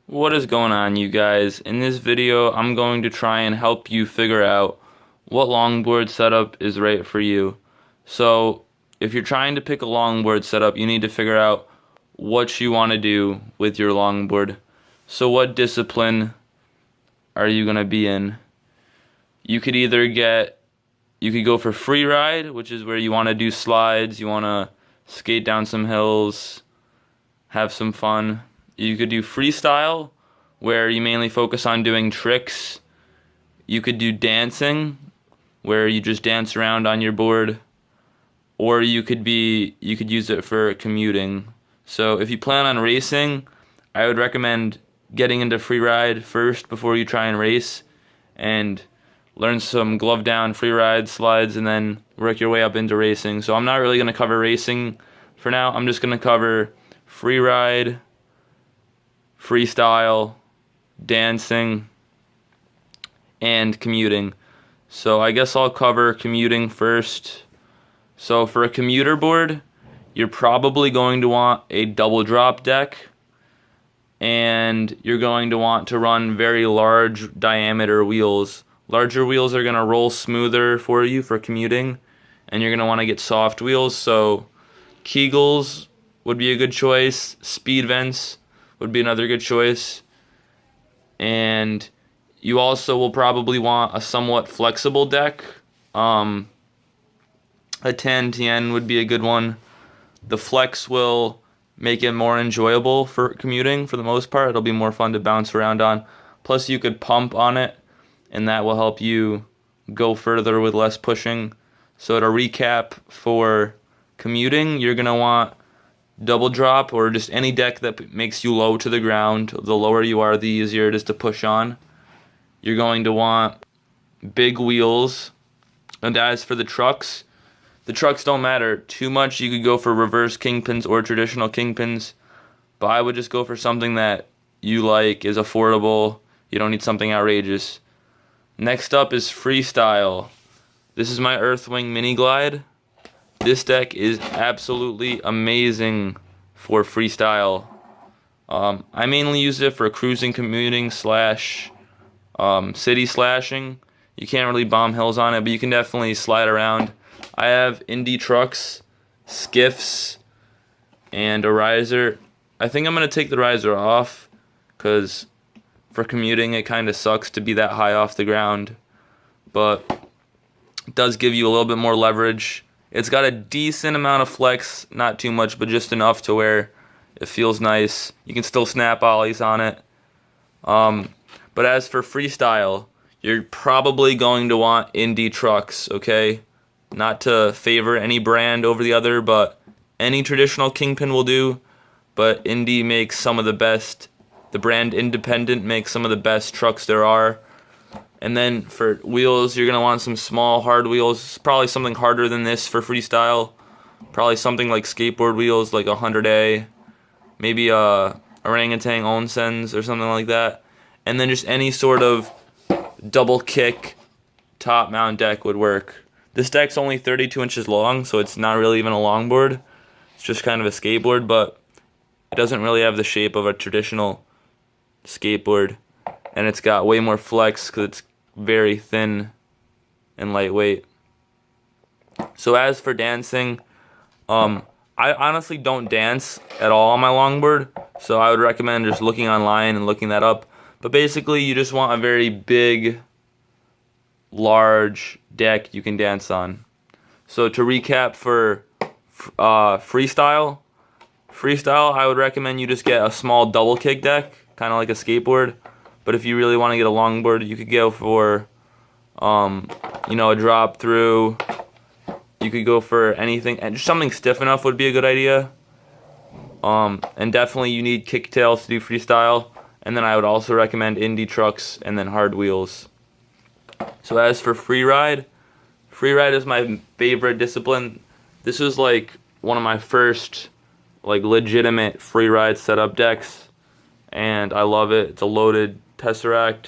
What is going on, you guys? In this video, I'm going to try and help you figure out what longboard setup is right for you. So, if you're trying to pick a longboard setup, you need to figure out what you want to do with your longboard. So, what discipline are you going to be in? You could go for free ride, which is where you want to do slides, you want to skate down some hills, have some fun. You could do freestyle, where you mainly focus on doing tricks. You could do dancing, where you just dance around on your board. Or you could use it for commuting. So if you plan on racing, I would recommend getting into free ride first before you try and race, and learn some glove down free ride slides, and then work your way up into racing. So I'm not really going to cover racing for now. I'm just going to cover free ride, freestyle, dancing, and commuting. So I guess I'll cover commuting first. So for a commuter board, you're probably going to want a double drop deck, and you're going to want to run very large diameter wheels. Larger wheels are going to roll smoother for you for commuting, and you're going to want to get soft wheels. So Kegels would be a good choice. Speed vents would be another good choice. And you also will probably want a somewhat flexible deck. A 10 would be a good one. The flex will make it more enjoyable for commuting for the most part. It'll be more fun to bounce around on. Plus you could pump on it, and that will help you go further with less pushing. So to recap, for commuting, you're going to want double drop, or just any deck that makes you low to the ground. The lower you are, the easier it is to push on. You're going to want big wheels. And as for the trucks don't matter too much. You could go for reverse kingpins or traditional kingpins, but I would just go for something that you like, is affordable. You don't need something outrageous. Next up is freestyle. This is my Earthwing Mini Glide. This deck is absolutely amazing for freestyle. I mainly use it for cruising, commuting, / city slashing. You can't really bomb hills on it, but you can definitely slide around. I have Indy trucks, skiffs, and a riser. I think I'm going to take the riser off, because for commuting it kind of sucks to be that high off the ground. But it does give you a little bit more leverage. It's got a decent amount of flex, not too much, but just enough to where it feels nice. You can still snap ollies on it. But as for freestyle, you're probably going to want Indy trucks, okay? Not to favor any brand over the other, but any traditional kingpin will do. But Indy makes some of the best. The brand Independent makes some of the best trucks there are. And then for wheels, you're going to want some small hard wheels. Probably something harder than this for freestyle. Probably something like skateboard wheels, like 100A. Maybe a orangutan onsens or something like that. And then just any sort of double kick top mount deck would work. This deck's only 32 inches long, so it's not really even a longboard. It's just kind of a skateboard, but it doesn't really have the shape of a traditional skateboard. And it's got way more flex because it's very thin and lightweight. So as for dancing, I honestly don't dance at all on my longboard, so I would recommend just looking online and looking that up. But basically, you just want a very big, large deck you can dance on. So to recap, for freestyle, I would recommend you just get a small double kick deck, kind of like a skateboard. But if you really want to get a longboard, you could go for, a drop through. You could go for anything, and just something stiff enough would be a good idea. And definitely you need kicktails to do freestyle. And then I would also recommend Indy trucks and then hard wheels. So as for free ride is my favorite discipline. This was like one of my first legitimate free ride setup decks, and I love it. It's a loaded Tesseract,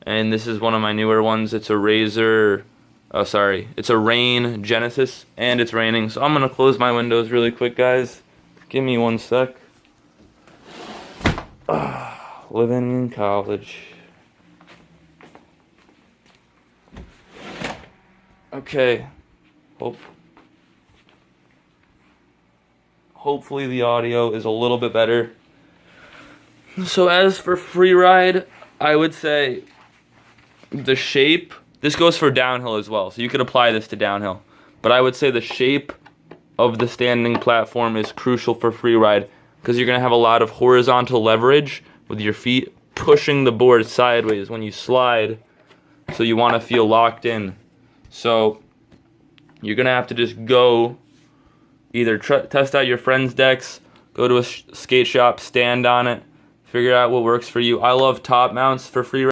and this is one of my newer ones. It's a it's a Rain Genesis, and it's raining, so I'm gonna close my windows really quick, guys. Give me one sec. living in college. Okay. Hopefully the audio is a little bit better. So as for free ride, I would say the shape, this goes for downhill as well, so you could apply this to downhill. But I would say the shape of the standing platform is crucial for free ride because you're going to have a lot of horizontal leverage with your feet pushing the board sideways when you slide, so you want to feel locked in. So you're going to have to just go either test out your friend's decks, go to a skate shop, stand on it, figure out what works for you. I love top mounts for free ride.